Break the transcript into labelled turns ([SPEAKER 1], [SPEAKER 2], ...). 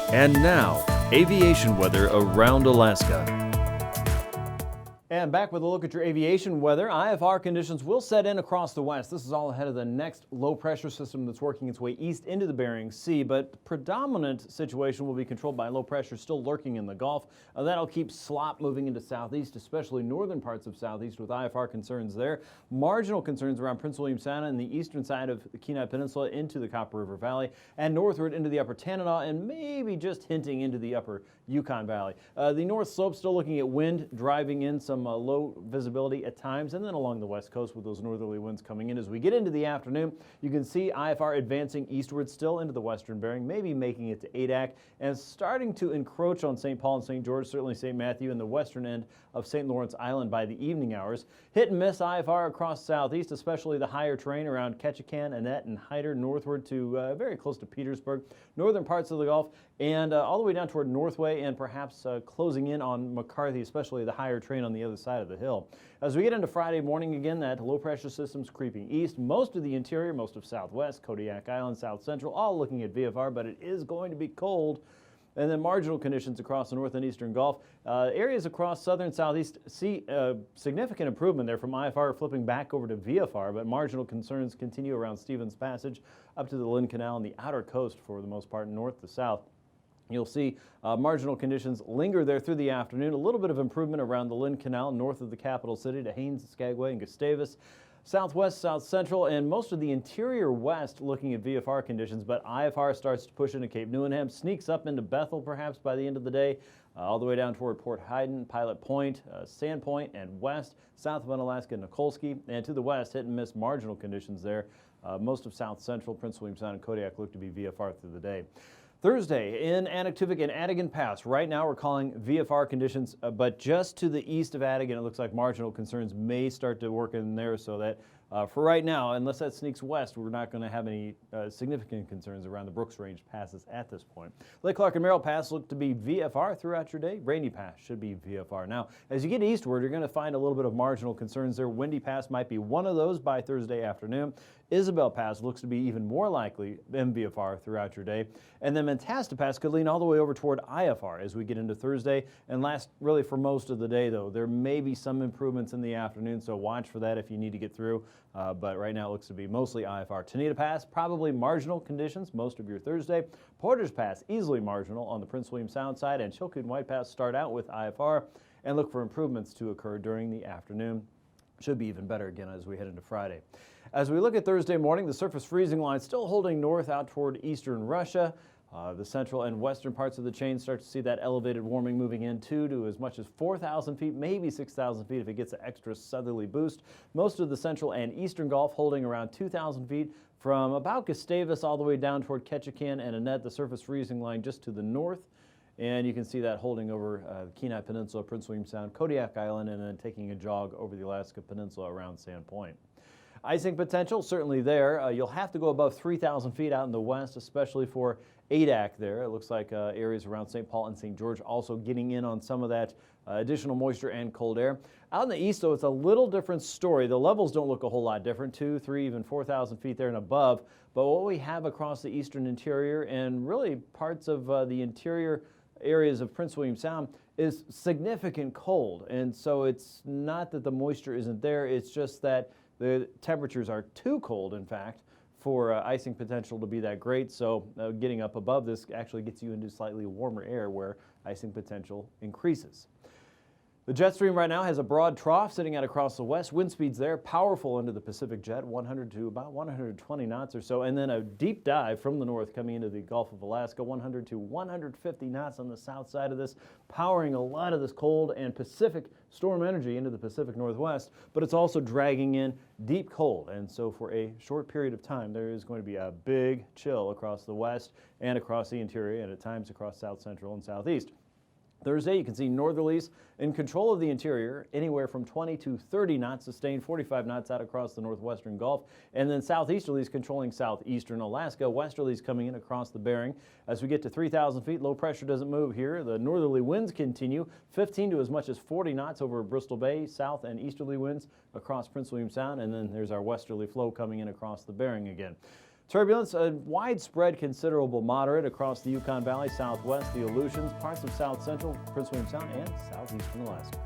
[SPEAKER 1] And now, aviation weather around Alaska.
[SPEAKER 2] And back with a look at your aviation weather. IFR conditions will set in across the west. This is all ahead of the next low pressure system that's working its way east into the Bering Sea, but predominant situation will be controlled by low pressure still lurking in the Gulf. That'll keep slop moving into southeast, especially northern parts of southeast with IFR concerns there. Marginal concerns around Prince William Sound and the eastern side of the Kenai Peninsula into the Copper River Valley and northward into the upper Tanana and maybe just hinting into the upper Yukon Valley. The north slope still looking at wind driving in some low visibility at times, and then along the west coast with those northerly winds coming in. As we get into the afternoon, you can see IFR advancing eastward still into the western Bering, maybe making it to Adak and starting to encroach on St. Paul and St. George, certainly St. Matthew and the western end of St. Lawrence Island by the evening hours. Hit and miss IFR across southeast, especially the higher terrain around Ketchikan, Annette, and Hyder northward to very close to Petersburg, northern parts of the Gulf, and all the way down toward Northway and perhaps closing in on McCarthy, especially the higher terrain on the other side of the hill. As we get into Friday morning again, that low pressure system's creeping east. Most of the interior, most of southwest, Kodiak Island, south central, all looking at VFR, but it is going to be cold. And then marginal conditions across the north and eastern Gulf. Areas across southern southeast see significant improvement there from IFR flipping back over to VFR, but marginal concerns continue around Stevens Passage up to the Lynn Canal and the outer coast for the most part, north to south. You'll see marginal conditions linger there through the afternoon. A little bit of improvement around the Lynn Canal north of the capital city to Haines, Skagway, and Gustavus. Southwest, south central, and most of the interior west looking at VFR conditions, but IFR starts to push into Cape Newenham, sneaks up into Bethel perhaps by the end of the day, all the way down toward Port Hayden, Pilot Point, Sandpoint, and west, south of Unalaska, Nikolsky, and to the west, hit and miss marginal conditions there. Most of south central, Prince William Sound, and Kodiak look to be VFR through the day. Thursday in Anaktuvuk and Adigan Pass. Right now we're calling VFR conditions, but just to the east of Adigan, it looks like marginal concerns may start to work in there so that for right now, unless that sneaks west, we're not going to have any significant concerns around the Brooks Range passes at this point. Lake Clark and Merrill Pass look to be VFR throughout your day. Rainy Pass should be VFR. Now, as you get eastward, you're going to find a little bit of marginal concerns there. Windy Pass might be one of those by Thursday afternoon. Isabel Pass looks to be even more likely MVFR throughout your day. And then Mentasta Pass could lean all the way over toward IFR as we get into Thursday and last really for most of the day, though. There may be some improvements in the afternoon, so watch for that if you need to get through. But right now it looks to be mostly IFR. Tanita Pass, probably marginal conditions most of your Thursday. Porter's Pass, easily marginal on the Prince William Sound side. And Chilkoot and White Pass start out with IFR and look for improvements to occur during the afternoon. Should be even better again as we head into Friday. As we look at Thursday morning, the surface freezing line still holding north out toward eastern Russia. The central and western parts of the chain start to see that elevated warming moving in too to as much as 4,000 feet, maybe 6,000 feet if it gets an extra southerly boost. Most of the central and eastern Gulf holding around 2,000 feet from about Gustavus all the way down toward Ketchikan and Annette, the surface freezing line just to the north. And you can see that holding over the Kenai Peninsula, Prince William Sound, Kodiak Island, and then taking a jog over the Alaska Peninsula around Sandpoint. Icing potential certainly there. You'll have to go above 3,000 feet out in the west, especially for Adak there. It looks like areas around St. Paul and St. George also getting in on some of that additional moisture and cold air. Out in the east, though, it's a little different story. The levels don't look a whole lot different, 2, 3, even 4,000 feet there and above. But what we have across the eastern interior and really parts of the interior areas of Prince William Sound is significant cold. And so it's not that the moisture isn't there, it's just that the temperatures are too cold, in fact, for icing potential to be that great. So getting up above this actually gets you into slightly warmer air where icing potential increases. The jet stream right now has a broad trough sitting out across the west. Wind speeds there, powerful into the Pacific jet, 100 to about 120 knots or so. And then a deep dive from the north coming into the Gulf of Alaska, 100 to 150 knots on the south side of this, powering a lot of this cold and Pacific storm energy into the Pacific Northwest. But it's also dragging in deep cold. And so for a short period of time, there is going to be a big chill across the west and across the interior and at times across south central and southeast. Thursday, you can see northerlies in control of the interior, anywhere from 20 to 30 knots, sustained 45 knots out across the northwestern Gulf, and then southeasterlies controlling southeastern Alaska, westerlies coming in across the Bering. As we get to 3,000 feet, low pressure doesn't move here. The northerly winds continue, 15 to as much as 40 knots over Bristol Bay, south and easterly winds across Prince William Sound, and then there's our westerly flow coming in across the Bering again. Turbulence, a widespread considerable moderate across the Yukon Valley, southwest, the Aleutians, parts of south central, Prince William Sound, and southeastern Alaska.